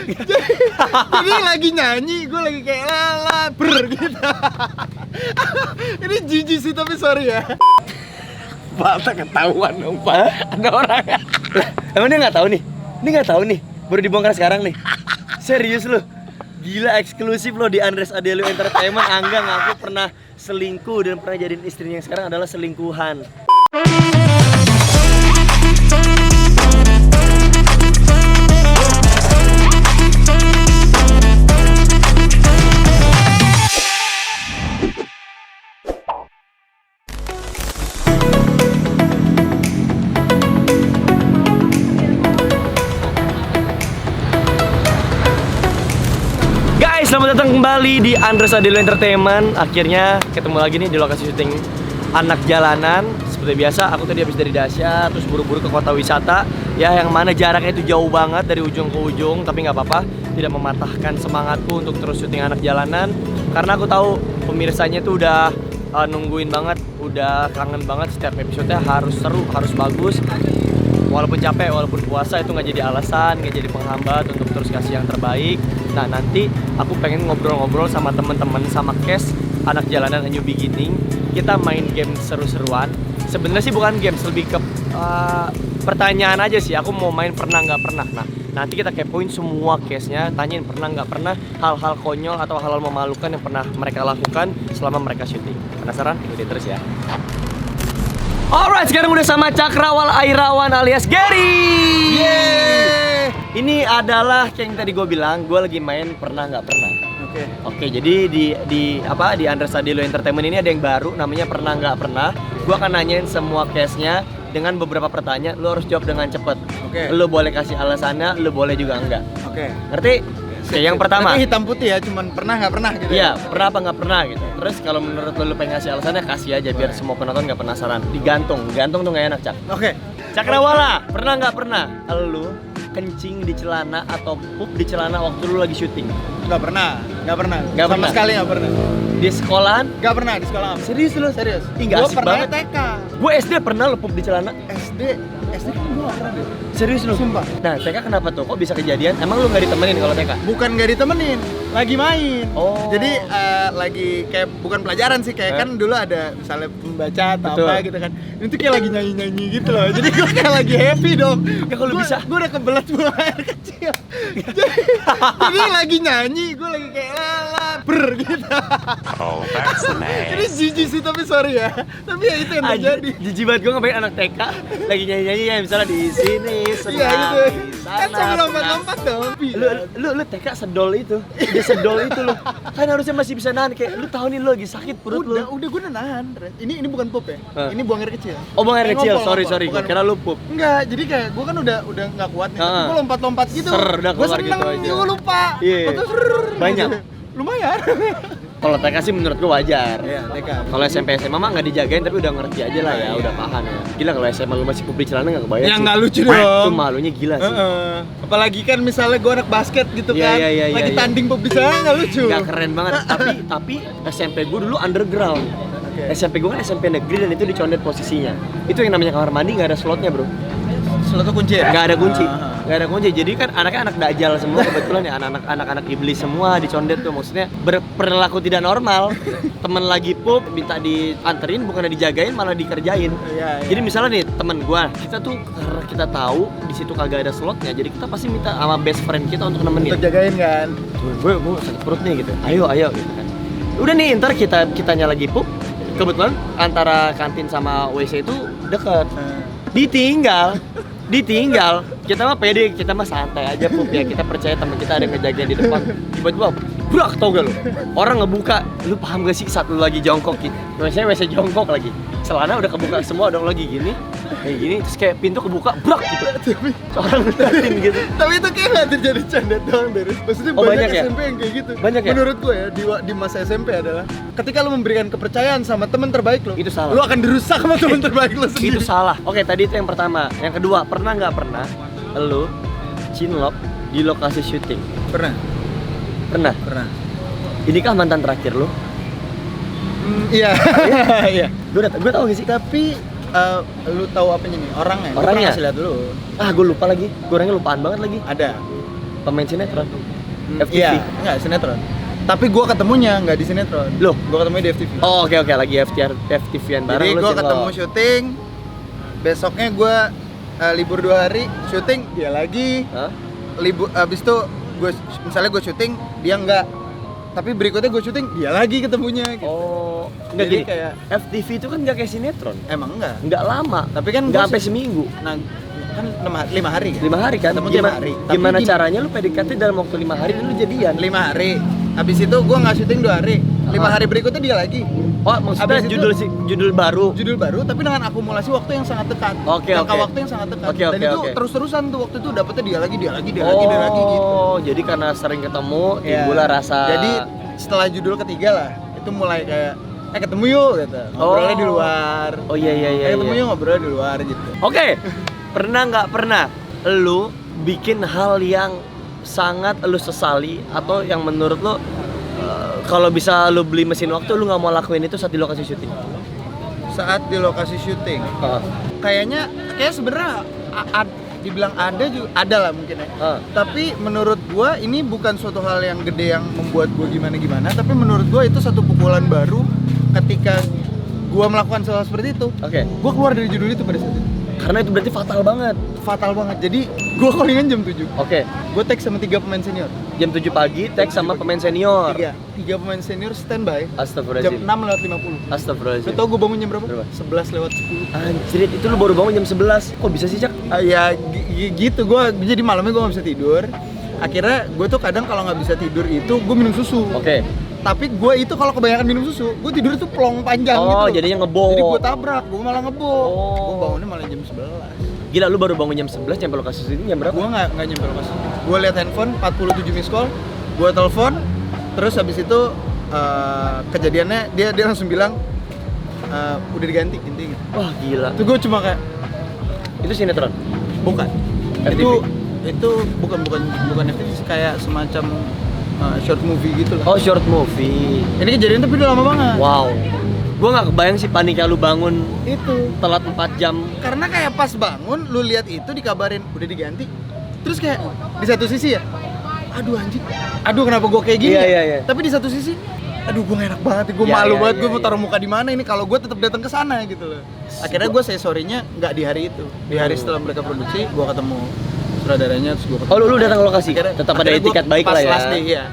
Jadi lagi nyanyi, gue lagi kayak lala gitu. Ini jijik sih tapi sorry ya. Pak, ketahuan dong Pak. Ada orang. Emang dia nggak tahu nih? Ini nggak tahu nih. Baru dibongkar sekarang nih. Serius loh. Gila, eksklusif loh di Andres Adelio Entertainment. Angga ngaku pernah selingkuh dan pernah jadiin istrinya yang sekarang adalah selingkuhan. Selamat datang kembali di Andres Adelio Entertainment. Akhirnya ketemu lagi nih di lokasi syuting Anak Jalanan. Seperti biasa, aku tadi habis dari Dasya, terus buru-buru ke kota wisata. Ya, yang mana jaraknya itu jauh banget dari ujung ke ujung. Tapi nggak apa-apa, tidak mematahkan semangatku untuk terus syuting Anak Jalanan. Karena aku tahu pemirsanya tuh udah nungguin banget, udah kangen banget. Setiap episode-nya harus seru, harus bagus. Walaupun capek, walaupun puasa, itu nggak jadi alasan, nggak jadi penghambat untuk terus kasih yang terbaik. Nah, nanti aku pengen ngobrol-ngobrol sama teman-teman, sama cast Anak Jalanan A New Beginning. Kita main game seru-seruan. Sebenarnya sih bukan games, lebih ke pertanyaan aja sih. Aku mau main pernah nggak pernah. Nah, nanti kita kepoin semua case-nya, tanyain pernah nggak pernah, hal-hal konyol atau hal-hal memalukan yang pernah mereka lakukan selama mereka syuting. Penasaran? Ikutin terus ya. Alright, sekarang udah sama Cakrawala Airawan alias Gary. Yeay. Ini adalah kayak yang tadi gue bilang, gue lagi main pernah nggak pernah. Oke, jadi di Andres Adelio Entertainment ini ada yang baru, namanya pernah nggak pernah. Gue akan nanyain semua case-nya dengan beberapa pertanyaan. Lo harus jawab dengan cepet. Lo boleh kasih alasannya, lo boleh juga enggak. Ngerti? Oke, yang pertama. Tapi hitam putih ya, cuman pernah nggak pernah gitu. Iya, pernah apa nggak pernah gitu. Terus kalau menurut lo pengen ngasih alasannya, kasih aja biar semua penonton nggak penasaran. Digantung tuh nggak enak, Cak. Cakrawala, pernah nggak pernah lo kencing di celana atau pup di celana waktu lu lagi syuting? Nggak pernah. Sama Sekali nggak pernah. Di sekolahan? Nggak pernah di sekolah. Serius lu? Serius. Ih, nggak asik banget. Gue TK. Gue SD pernah lo pup di celana. SD kan gue nggak pernah deh. Serius lu? Sumpah. Nah, TK kenapa tuh? Kok bisa kejadian? Emang lu nggak ditemenin kalau TK? Bukan nggak ditemenin, lagi main. Oh. Jadi lagi kayak bukan pelajaran sih, kayak kan dulu ada misalnya membaca atau Betul. apa gitu kan. Itu kayak lagi nyanyi gitu loh. Jadi gue kayak lagi happy dong. Ya kalau bisa. Gue udah kebelet buang air kecil. jadi lagi nyanyi, gue lagi kayak lala gitu. Oh, that's nice. Ini jijik sih tapi sorry ya. Tapi ya itu yang terjadi. Jijik banget gue ngapain anak TK lagi nyanyi-nyanyi ya, misalnya di sini senang, Iya gitu. di sana Kan sambil senang. lompat-lompat dong. Lu TK sedol itu. Udah sedol itu lu. Kan harusnya masih bisa nahan, kayak lu tahu nih lu lagi sakit perut lu. Udah gue udah nahan. Ini bukan pup ya. Ini buang air kecil. Oh, buang air Kayak kecil. ngompol. Sorry. Gue Bukan- kira lu pup. Enggak, jadi kayak gue kan udah nggak kuat nih. Tapi gue lompat-lompat gitu. Udah Gue keluar seneng, gitu aja. gue lupa. Iya. Terus Banyak? gitu. Lumayan. Kalau TK sih menurut gue wajar. Iya, TK. Kalau SMP SMA mah nggak dijagain tapi udah ngerti aja lah ya, Iya. udah paham ya. Gila kalau SMA lu masih pup di celana nggak kebayang Yang sih. nggak lucu Itu dong. malunya gila sih. Apalagi kan misalnya gue anak basket gitu Iya, kan. iya, Lagi iya. tanding pup di sana nggak lucu. Nggak keren banget. tapi SMP gue dulu underground. SMP gue kan SMP negeri dan itu dicondet posisinya. Itu yang namanya kamar mandi nggak ada slotnya bro. Slot tuh kunci ya? Nggak ada kunci. Nggak ada kunci. Jadi kan anaknya anak dajal semua kebetulan ya, anak-anak iblis semua dicondet tuh. Maksudnya berperilaku tidak normal. Temen lagi pup minta dianterin, bukannya dijagain malah dikerjain. Iya. Jadi misalnya nih temen gua, kita tuh karena kita tahu di situ kagak ada slotnya, jadi kita pasti minta sama best friend kita untuk nemenin. Untuk jagain kan. Gue sakit perut nih gitu. Ayo gitu kan. Udah nih, ntar kitanya lagi pup. Kebetulan antara kantin sama WC itu deket. Ditinggal. Kita mah pede, kita mah santai aja pup ya. Kita percaya teman kita ada yang ngejagain di depan. Tiba-tiba brak, tau gak lu? Orang ngebuka, lu paham gak sih saat lu lagi jongkok gitu? WC jongkok lagi. Celana udah kebuka semua, dong lagi gini. Kayak gini, terus kayak pintu kebuka, brak gitu. Orang ngeliatin gitu. Tapi itu kayak nggak terjadi canda doang dari. Maksudnya Oh, banyak banyak ya? SMP yang kayak gitu. Banyak ya? Menurut gue ya di masa SMP adalah ketika lu memberikan kepercayaan sama teman terbaik lu, Itu salah. lu akan dirusak sama teman terbaik lu sendiri. Itu salah. Oke, tadi itu yang pertama. Yang kedua, pernah nggak pernah lu cinlok di lokasi syuting? Pernah. Pernah. Inikah mantan terakhir lu? Iya. Iya. Gue tau gak sih? Tapi lu tahu apanya nih? Orangnya. Gua Orangnya? pernah kasih lihat dulu. Gue lupa lagi. Gue orangnya lupaan banget lagi. Ada. Pemain sinetron. FTV. Iya, enggak sinetron. Tapi gue ketemunya nggak di sinetron. Loh? Gue ketemunya di FTV. Oh, oke lagi FTV-an bareng. Jadi lu gue cinlok. ketemu syuting, besoknya gue libur 2 hari, syuting dia lagi. Hah? Libur abis itu gue misalnya gue syuting dia enggak. Tapi berikutnya gue syuting dia lagi ketemunya gitu. Oh, enggak Jadi gini. kayak FTV itu kan enggak kayak sinetron. emang enggak. Enggak lama, Tapi kan enggak gua sampai sih- seminggu. Nah, kan 5 hari kan? 5 hari kan? Ketemu Gimana, 5 hari. Tapi gimana gini, caranya lu PDKT dalam waktu 5 hari dan lu jadian? 5 hari. Habis itu gue nggak syuting 2 hari. 5 hari berikutnya dia lagi. Oh, maksudnya Habis itu- judul baru. Judul baru tapi dengan akumulasi waktu yang sangat dekat. Oke, Jangka oke. waktu yang sangat dekat. Oke, Dan oke, itu oke. terus-terusan tuh waktu itu dapetnya dia lagi gitu. Oh, jadi karena sering ketemu, Iya. timbullah rasa. Jadi setelah judul ketiga lah, itu mulai kayak ketemu yuk gitu. Ngobrolnya di luar. Oh iya. Ketemu yuk ngobrolnya di luar gitu. Oke, nggak pernah lu bikin hal yang sangat lu sesali atau yang menurut lu kalau bisa lu beli mesin waktu lu nggak mau lakuin itu saat di lokasi syuting? Saat di lokasi syuting, kayak sebenarnya dibilang ada juga ada lah mungkin ya. Tapi menurut gua ini bukan suatu hal yang gede yang membuat gua gimana, tapi menurut gua itu satu pukulan baru ketika gua melakukan hal seperti itu. Oke. Gua keluar dari judul itu pada saat itu. Karena itu berarti fatal banget. Fatal banget. Jadi gua callingan jam 7. Oke. Gua tag sama 3 pemain senior. Jam 7 pagi tag sama pemain senior. 3 pemain senior standby. Jam Astagfirullahaladzim. 6:50. Lu Astagfirullahaladzim. tau gua bangun jam berapa? Berapa? 11:10. Anjir, itu lu baru bangun jam 11. Kok bisa sih, Cak? Ya gitu, jadi malamnya gue nggak bisa tidur. Akhirnya gue tuh kadang kalau nggak bisa tidur itu gue minum susu. Oke. Tapi gue itu kalau kebanyakan minum susu, gue tidur tuh plong panjang gitu. Oh, loh. jadinya ngebok. Jadi gue tabrak, gue malah ngebok. Oh. Gue bangunnya malah jam 11. Gila, lu baru bangun jam 11 nyampe lokasi syuting jam berapa? Gue nggak nyampe lokasi. Gue lihat handphone 47 miss call, gue telepon, terus habis itu kejadiannya dia langsung bilang udah diganti intinya. Wah, gila. Itu gue cuma kayak Itu sinetron. bukan. FTV? Itu bukan FTV sih, kayak semacam short movie gitu lah. Oh, short movie. Ini kejadian tapi udah lama banget. Wow. Gua nggak kebayang sih paniknya lu bangun Itu telat 4 jam. karena kayak pas bangun lu lihat itu dikabarin udah diganti. Terus kayak di satu sisi ya, aduh anjing. Aduh kenapa gua kayak gini? Iya, ya? iya. Tapi di satu sisi aduh gue gak enak banget, gue Iya, malu iya, banget, iya, gue mau iya. taruh muka di mana ini kalau gue tetap datang ke sana gitu loh. Akhirnya gue say sorry-nya nggak di hari itu, di hari setelah mereka produksi, gue ketemu sutradaranya terus gue ketemu. Oh, lu datang ke lokasi? Akhirnya- Tetap ada akhirnya gua etikat baik pas lah ya. last day, iya.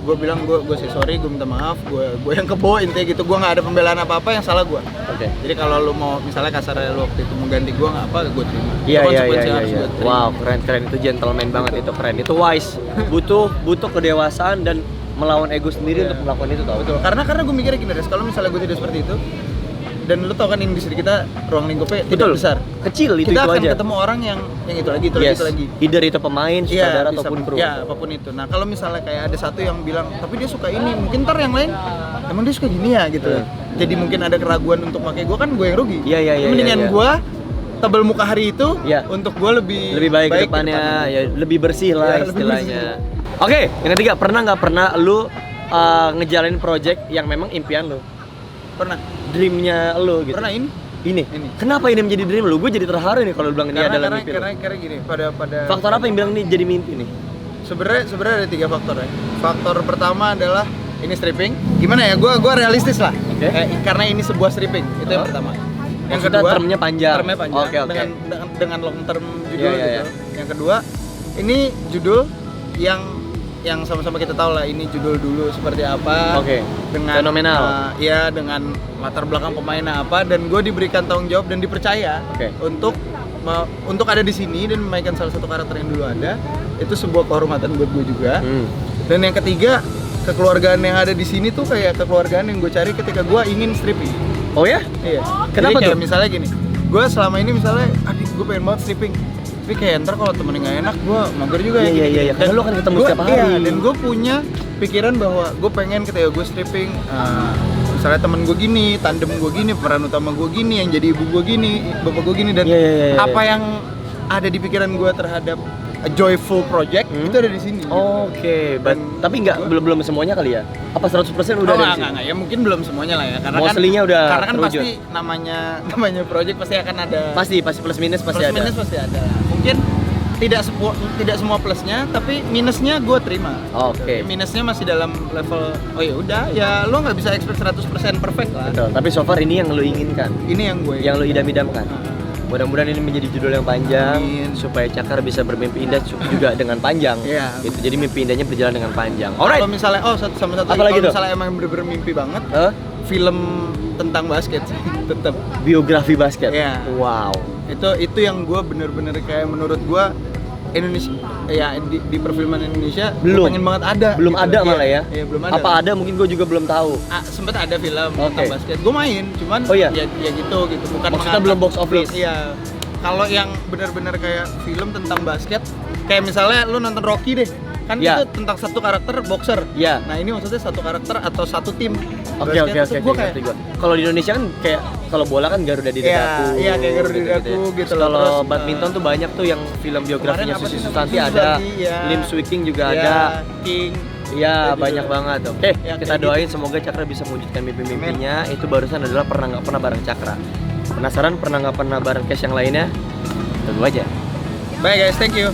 Gue bilang gue say sorry, gue minta maaf, gue yang kebo intinya gitu, gue nggak ada pembelaan apa yang salah gue. Oke. Jadi kalau lu mau misalnya kasarnya lu waktu itu mau ganti gue nggak apa, gue terima. Iya, Itu iya, konsekuensi iya, harus iya. gua terima. Wow, keren itu gentleman banget itu, keren. Itu wise. Butuh kedewasaan dan melawan ego sendiri Iya. untuk melakukan itu tau. Betul. Karena gue mikirnya gini, Res, kalau misalnya gue tidak seperti itu, dan lu tau kan industri kita ruang lingkupnya Betul. tidak besar. Kecil itu Kita akan aja. ketemu orang yang itu lagi, Yes. itu lagi. Either itu pemain, sutradara bisa- ataupun kru. Ya, apapun itu. Nah, kalau misalnya kayak ada satu yang bilang, tapi dia suka ini, mungkin ntar yang lain, emang dia suka gini ya gitu. Jadi mungkin ada keraguan untuk pakai gue, kan gue yang rugi. Iya, iya, iya, Mendingan iya, iya. gue tebel muka hari itu, Iya. untuk gue lebih Baik ke depannya, ya lebih bersih lah Ya, lebih istilahnya. Oke, yang ketiga, nggak pernah lu ngejalanin project yang memang impian lu, Pernah. dreamnya lu gitu? Pernah ini. Ini. Kenapa ini menjadi dream lu? Gue jadi terharu nih kalau lu bilang ini adalah mimpi lu. Karena gini, pada Faktor apa yang bilang ini jadi mimpi nih? Sebenarnya ada 3 faktor ya. Faktor pertama adalah ini stripping. Gimana ya? Gua realistis lah. Oke. Karena ini sebuah stripping. Itu yang Oh. pertama. Yang Maksudnya kedua, termnya panjang. Termnya panjang. Oke, oke. Dengan long term judul Iya, iya, gitu. Yang kedua, ini judul yang sama-sama kita tahu lah ini judul dulu seperti apa. Oke. Dengan Fenomenal. ya dengan latar belakang pemainnya apa, dan gue diberikan tanggung jawab dan dipercaya Oke. untuk ada di sini dan memainkan salah satu karakter yang dulu ada. Itu sebuah kehormatan buat gue juga. Dan yang ketiga, kekeluargaan yang ada di sini tuh kayak kekeluargaan yang gue cari ketika gue ingin stripping. Oh ya? Iya. Kenapa Jadi kayak tuh? misalnya gini, gue selama ini misalnya, aduh gue pengen banget stripping, tapi kayak ntar kalau temennya nggak enak, gue mager juga Iya, ya. iya, iya. Karena lu akan ketemu setiap hari. Iya, dan gue punya pikiran bahwa gue pengen ketika gue stripping, misalnya temen gue gini, tandem gue gini, pemeran utama gue gini, yang jadi ibu gue gini, bapak gue gini, dan Iya, iya, iya, apa iya. yang ada di pikiran gue terhadap a joyful project itu ada di sini. Oke, tapi belum semuanya kali ya? Apa 100% udah ada di sini? Enggak, ya mungkin belum semuanya lah ya, karena Mostly-nya udah karena kan terwujud. pasti namanya project pasti akan ada Pasti plus minus pasti plus ada. minus pasti ada. Mungkin tidak semua plusnya, tapi minusnya gue terima. Oke. Minusnya masih dalam level oh ya udah ya lo nggak bisa expect 100% perfect lah. Betul. Tapi so far ini yang lo inginkan. Ini yang Lo idam-idamkan. Mudah-mudahan ini menjadi judul yang panjang. Amin. Supaya Cakar bisa bermimpi indah juga dengan panjang. Iya. Gitu. Jadi mimpi indahnya berjalan dengan panjang. Kalau misalnya satu Apa lagi kalau tuh? misalnya emang bener-bener mimpi banget, film tentang basket sih tetap. Biografi basket. Iya. Wow. Itu yang gue bener-bener kayak menurut gue Indonesia ya di perfilman Indonesia Belum. gua pengen banget ada. Belum gitu. ada malah ya. Iya, belum ada. Apa ada mungkin gue juga belum tahu. Sempet ada film Oke. tentang basket. Gue main, cuman Oh, iya? ya gitu bukan Maksudnya mengangkat- belum box office? Iya. Kalau yang benar-benar kayak film tentang basket, kayak misalnya lu nonton Rocky deh. Kan Iya. itu tentang satu karakter boxer. Iya. Nah, ini maksudnya satu karakter atau satu tim. Oke. Gue kayak Ngerti gua. Kalau di Indonesia kan kayak kalau bola kan Garuda di Iya, Dadaku. iya, kayak Garuda di Dadaku gitu loh. Kalau Terus, badminton tuh banyak tuh yang film biografinya kemarin apa Susi sih Susanti namanya? ada, Susanti, iya. Lim Swiking juga Iya, ada. King. Iya, Ada banyak juga. banget. Oke, Ya, kita kayak doain semoga Cakra bisa mewujudkan mimpi-mimpinya. Itu barusan adalah pernah nggak pernah bareng Cakra. Penasaran pernah nggak pernah bareng Cash yang lainnya? Tunggu aja. Bye guys, thank you.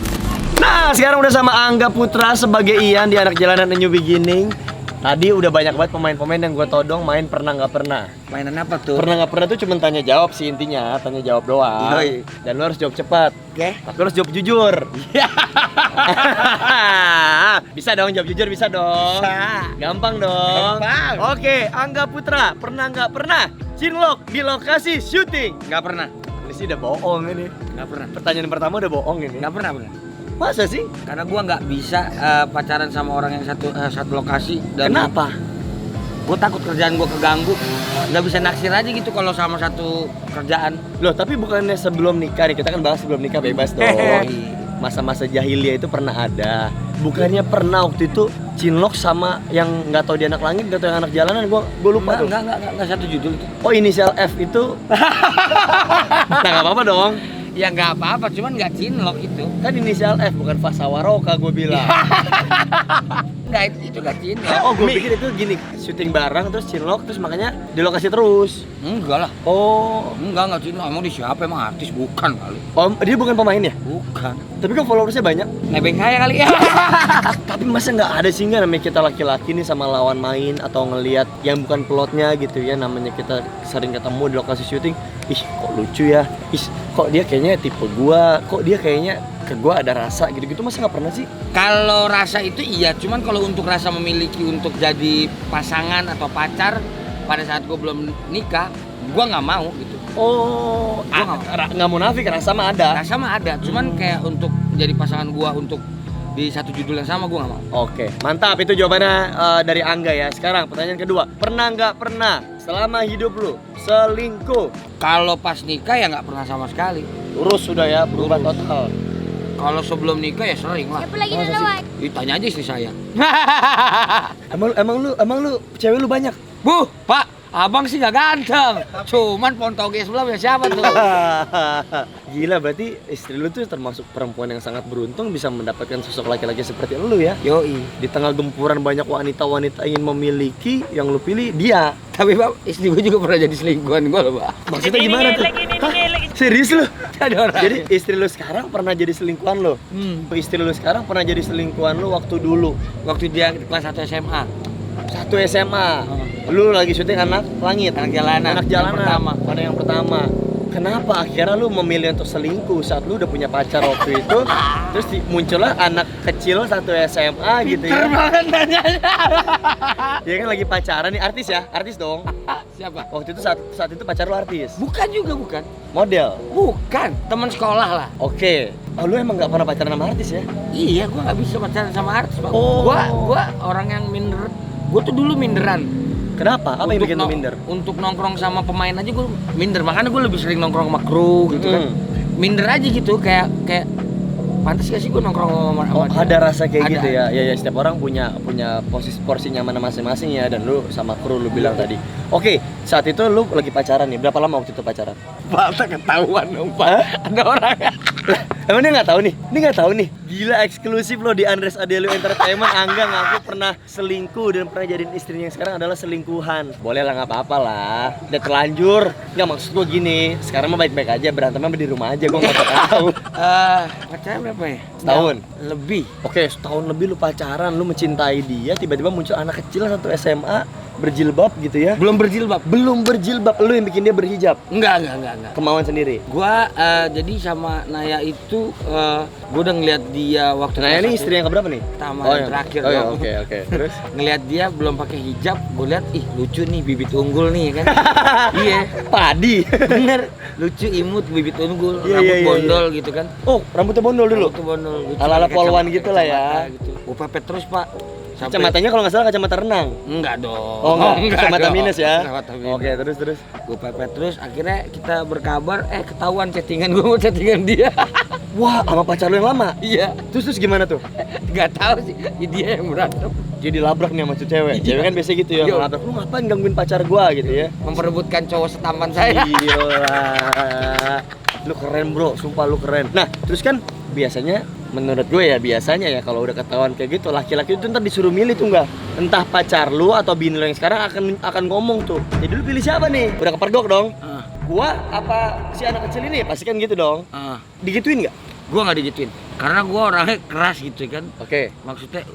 Nah, sekarang udah sama Angga Putra sebagai Ian di Anak Jalanan A New Beginning. Tadi udah banyak banget pemain-pemain yang gue todong main pernah nggak pernah. Mainan apa tuh? Pernah nggak pernah tuh cuma tanya jawab sih intinya, tanya jawab doang. Yoi. Dan lo harus jawab cepat. Oke. Tapi lo harus jawab jujur. Bisa dong jawab jujur, bisa dong. Bisa. Gampang dong. Gampang. Oke, Angga Putra, pernah nggak pernah cinlok di lokasi syuting? Nggak pernah. Ini sih udah bohong ini. Nggak pernah. Pertanyaan pertama udah bohong ini. Nggak pernah. Masa sih? Karena gua nggak bisa pacaran sama orang yang satu lokasi. Dan Kenapa? Gua takut kerjaan gua keganggu. Nggak bisa naksir aja gitu kalau sama satu kerjaan. Loh, tapi bukannya sebelum nikah nih, kita kan bahas sebelum nikah bebas dong. Masa-masa jahiliyah itu pernah ada. Bukannya pernah waktu itu cinlok sama yang nggak tahu dia anak langit, nggak tahu yang anak jalanan, gua lupa tuh. Nggak satu judul itu. Oh, inisial F itu. Nah, nggak apa-apa dong. Ya nggak apa-apa, cuman nggak cinlok itu. Kan inisial F bukan Fasawaroka gue bilang. Nggak, itu nggak cinlok. Oh, gue pikir itu gini, syuting bareng terus cinlok terus makanya di lokasi terus. Enggak lah. Oh, Nggak cinlok. Emang dia siapa? Emang artis? Bukan kali. dia bukan pemain ya? Bukan. Tapi kok followersnya banyak? Nebeng kaya kali ya. Tapi masa nggak ada sih nggak namanya kita laki-laki nih sama lawan main atau ngelihat yang bukan pelotnya gitu ya, namanya kita sering ketemu di lokasi syuting. Ih, kok lucu ya? Ih, kok dia kayaknya tipe gua, kok dia kayaknya ke gua ada rasa gitu-gitu, masa nggak pernah sih? Kalau rasa itu iya, cuman kalau untuk rasa memiliki untuk jadi pasangan atau pacar pada saat gue belum nikah, gue nggak mau gitu. Oh, Gua nggak munafik, rasa mah ada. Rasa mah ada, cuman kayak untuk jadi pasangan gue untuk di satu judul yang sama gue nggak mau. Oke, mantap itu jawabannya dari Angga ya. Sekarang pertanyaan kedua, pernah nggak pernah selama hidup lu selingkuh? Kalau pas nikah ya nggak pernah sama sekali. Lurus sudah ya, berubah total. Kalau sebelum nikah ya sering lah. Siapa lagi lewat? Tanya aja istri saya. Emang lu cewek lu banyak? Bu, Pak, abang sih nggak ganteng. Cuman pontoge sebelah punya siapa tuh? Gila, berarti istri lu tuh termasuk perempuan yang sangat beruntung bisa mendapatkan sosok laki-laki seperti lu ya. Yoi. Di tengah gempuran banyak wanita-wanita ingin memiliki, yang lu pilih dia. Tapi Pak, istri gue juga pernah jadi selingkuhan gue loh, Pak. Maksudnya gimana tuh? Hah? Serius lu? Ada orang. Jadi istri lu sekarang pernah jadi selingkuhan lu? Istri lu sekarang pernah jadi selingkuhan lu waktu dulu? Waktu dia kelas 1 SMA. Satu SMA. Lu lagi syuting Anak Langit. Anak Jalanan. Anak Jalanan. Yang pertama. Pada yang pertama. Kenapa akhirnya lu memilih untuk selingkuh saat lu udah punya pacar waktu itu? Terus muncullah anak kecil satu SMA gitu ya. banget nanyanya. Dia kan lagi pacaran nih, artis ya? Artis dong. Siapa? Waktu itu saat itu pacar lu artis. Bukan juga, bukan. Model. Bukan, teman sekolah lah. Oke. Oh, lu emang nggak pernah pacaran sama artis ya? Iya, gua nggak bisa pacaran sama artis, Pak. Oh. Gua orang yang minder. Gua tuh dulu minderan. Kenapa? Apa yang Untuk bikin lu minder? Untuk nongkrong sama pemain aja gua minder. Makanya gua lebih sering nongkrong sama kru gitu kan. Minder aja gitu, kayak pantas gak sih gua nongkrong sama Oh, dia? ada rasa kayak Ada. gitu ya. Ya, setiap orang punya porsi nyaman masing-masing ya, dan lu sama kru lu bilang tadi. Oke, saat itu lu lagi pacaran nih. Berapa lama waktu itu pacaran? Masa ketahuan dong, Pak. Ada orang. Emang dia nggak tahu nih? Dia nggak tahu nih. Gila, eksklusif loh di Andres Adelio Entertainment. Angga ngaku pernah selingkuh dan pernah jadiin istrinya yang sekarang adalah selingkuhan. Boleh lah, nggak apa-apa lah. Udah terlanjur. Nggak, maksud gua gini. Sekarang mah baik-baik aja, berantemnya di rumah aja. Gua nggak tahu. Pacaran berapa ya? Setahun? Lebih. Oke, setahun lebih lu pacaran, lu mencintai dia, tiba-tiba muncul anak kecil satu SMA berjilbab gitu ya. Belum berjilbab. Belum berjilbab, lu yang bikin dia berhijab. Enggak. Kemauan sendiri. Gua jadi sama Naya itu gua udah ngeliat dia waktu Nah, ini istri yang keberapa nih? pertama Oh, terakhir. Oh, ya, dong. oke. Terus? Ngeliat dia belum pakai hijab, gua lihat ih lucu nih bibit unggul nih kan. Iya, Padi. bener. Lucu imut bibit unggul, Iya, rambut iya, iya, bondol gitu kan. Oh, rambutnya bondol dulu. Rambut bondol. lucu, Ala-ala pakai polwan kacamata- gitu lah ya. kacamata Gitu. Gua pepet terus, Pak. Kacamatanya kalau nggak salah kacamata renang. Enggak dong. Oh, enggak. Kacamata dong. minus ya. Kacamata minus. Oke, terus. Gue pepet terus, akhirnya kita berkabar, ketahuan chattingan gue mau chattingan dia. Wah, sama pacar lu yang lama. Iya, Terus gimana tuh? nggak tahu sih, dia yang berantem. Jadi labrak nih sama tuh cewek. Iya. Cewek kan biasa gitu ya, Iya. labrak. Lu ngapain gangguin pacar gua gitu ya? Memperebutkan cowok setampan saya. Gila. Lu keren, Bro. Sumpah lu keren. Nah, terus kan biasanya menurut gue ya biasanya ya kalau udah ketahuan kayak gitu laki-laki itu ntar disuruh milih tuh nggak, entah pacar lu atau bini lu yang sekarang akan ngomong tuh, jadi lu pilih siapa nih, udah kepergok dong, gua apa si anak kecil ini, pasti kan gitu dong. Digituin nggak? Gue nggak digituin, karena gue orangnya keras gitu kan. Oke. Maksudnya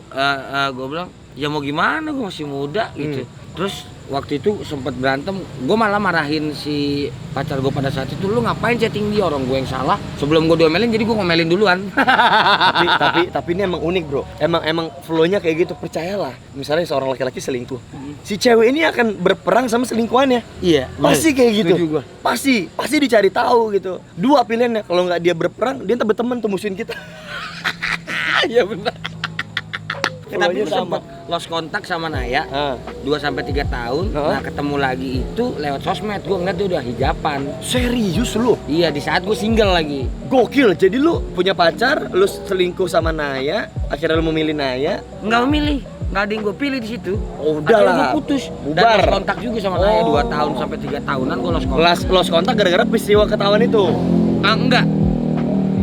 gue bilang ya mau gimana, gue masih muda gitu. Terus waktu itu sempet berantem, gue malah marahin si pacar gue pada saat itu, lu ngapain chatting dia, orang gue yang salah. Sebelum gue diomelin, jadi gue ngomelin duluan. tapi ini emang unik, Bro. Emang flow-nya kayak gitu, percayalah. Misalnya seorang laki-laki selingkuh, si cewek ini akan berperang sama selingkuhannya. Iya, Pasti kayak gitu. Setuju gua. Pasti dicari tahu gitu. Dua pilihannya, kalau nggak dia berperang, dia ntar berteman tuh musuhin kita. Iya benar. Tapi Flow-nya gue sama. sempat lost kontak sama Naya Ah. 2-3 tahun. Nah ketemu lagi itu lewat sosmed, gue ngeliat dia udah hijaban. Serius lu? Iya, di saat gue single lagi. Gokil, jadi lu punya pacar, lu selingkuh sama Naya, akhirnya lu memilih Naya. Nggak memilih, nggak ada yang gue pilih di situ. Oh, udah Akhirnya lah. gue putus. Bubar. Dan lost kontak juga sama Naya Oh. 2-3 tahunan gue lost kontak. Lost kontak gara-gara peristiwa ketahuan itu. Enggak.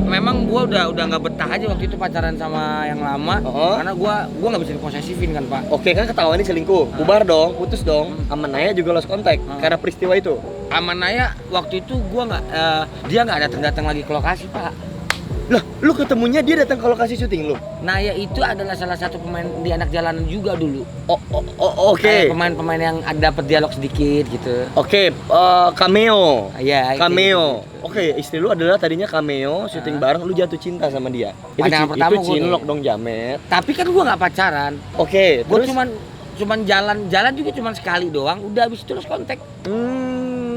Memang gue udah nggak betah aja waktu itu pacaran sama yang lama. Karena gue nggak bisa diposesifin kan, Pak. Oke, kan ketahuan ini selingkuh, bubar dong, putus dong. Sama Naya juga lost kontak karena peristiwa itu. Sama Naya waktu itu gue nggak, dia nggak datang lagi ke lokasi, Pak. Lah, lu ketemunya dia datang ke lokasi syuting lu? Naya itu adalah salah satu pemain di anak jalanan juga dulu. Oke. Pemain-pemain yang ada dapat dialog sedikit gitu. Oke, cameo. Iya, Cameo. gitu. Oke, istri lu adalah tadinya cameo, syuting bareng, lu jatuh cinta sama dia. Pandangan pertama itu gua cinlok tuh. dong, Jamet. Tapi kan gua nggak pacaran. Oke, Gua terus cuman jalan juga cuman sekali doang. Udah habis itu lost kontak.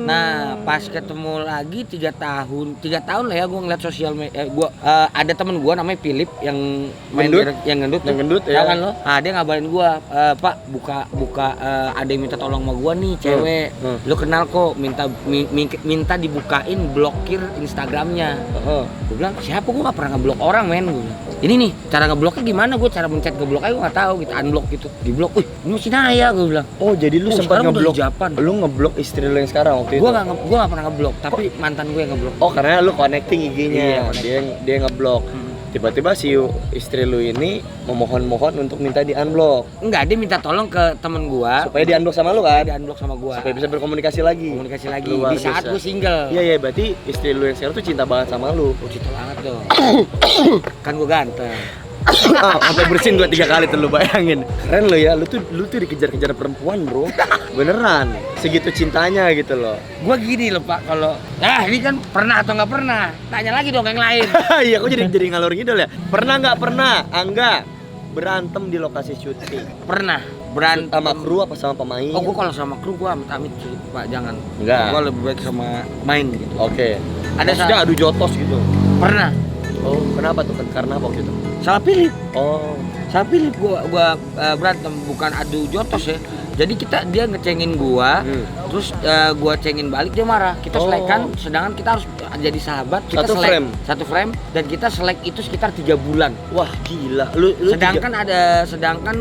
Nah, pas ketemu lagi 3 tahun lah ya gua ngeliat sosial media. Ada temen gua namanya Philip yang main Gendut? yang gendut. Yang gendut, Tahu ya. kan lo? Nah, dia ngabarin gua, "Pak, buka ada yang minta tolong sama gua nih, cewek. Lu kenal kok, minta dibukain blokir Instagramnya." Gua bilang, "Siapa? Gua nggak pernah ngeblok orang, men." Gua bilang, "Ini nih, cara ngebloknya gimana? Gua cara mencet ngeblok aja gua nggak tahu gitu, unblock gitu." Diblok, "Wih, ini si Naya," gua bilang. Oh, jadi lu sempat sekarang udah ngeblok. hijaban. Lu ngeblok istri lu yang sekarang waktu itu. Gua nggak pernah ngeblok, tapi mantan gue yang ngeblok. Oh, karena lu connecting IG-nya. Iya, Dia ngeblok. Tiba-tiba si istri lu ini memohon-mohon untuk minta di-unblock Enggak, dia minta tolong ke temen gua supaya di-unblock sama lu kan? dia unblock sama gua. Supaya bisa berkomunikasi lagi. Komunikasi lagi Luar di saat biasa. gue single. Iya, berarti istri lu yang sekarang tuh cinta banget sama lu. Oh, cinta banget dong. Kan gue ganteng. Sampai bersin 2-3 kali tuh lu bayangin. Keren lo ya, lu tuh dikejar-kejar perempuan, Bro. Beneran. Segitu cintanya gitu loh. Gua gini loh, Pak, kalau ini kan pernah atau nggak pernah? Tanya lagi dong yang lain. Iya, kok jadi ngalor ngidul ya? Pernah nggak pernah? Angga berantem di lokasi syuting. Pernah berantem Sama kru apa sama pemain? Oh, gua kalau sama kru gua amit-amit sih, Pak, jangan. Enggak. Gua lebih baik sama main gitu. Oke. Ada Maksudnya adu jotos gitu. Pernah. Oh, kenapa tuh? Karena apa gitu? Salah pilih. Oh. Salah pilih gua berantem, bukan adu jotos ya. Jadi dia ngecengin gua, terus gua cengin balik, dia marah. Kita selekan, sedangkan kita harus jadi sahabat. Kita satu frame dan kita selek itu sekitar 3 bulan. Wah, gila. Lu Sedangkan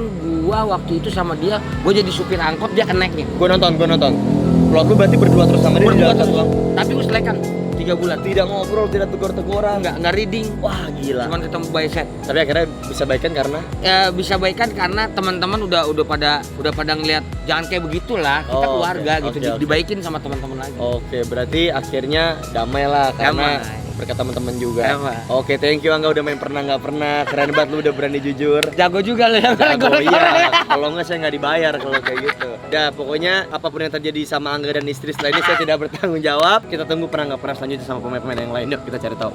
gua waktu itu sama dia, gua jadi supir angkot, dia keneknya. Gua nonton. Plot lu berarti berdua terus sama dia di Berdua dalam terus. doang. Tapi gua selekan 3 bulan. Tidak ngobrol, tidak tegur-teguran. Nggak reading. Wah, gila. Cuman ketemu by set. Tapi akhirnya bisa baikan karena Bisa baikan karena teman-teman udah pada ngelihat jangan kayak begitulah, kita Oh, keluarga oke, gitu. oke. Dibaikin sama teman-teman lagi. Oke, berarti akhirnya damai lah karena Damai. berkat teman-teman juga. Apa? Oke, thank you Angga udah main pernah nggak pernah. Keren banget lu udah berani jujur. Jago juga lu yang Jago, goreng-goreng. iya. Kalau nggak saya nggak dibayar kalau kayak gitu. Ya pokoknya apapun yang terjadi sama Angga dan istri setelah ini saya tidak bertanggung jawab. Kita tunggu pernah nggak pernah selanjutnya sama pemain-pemain yang lain. Yuk kita cari tahu.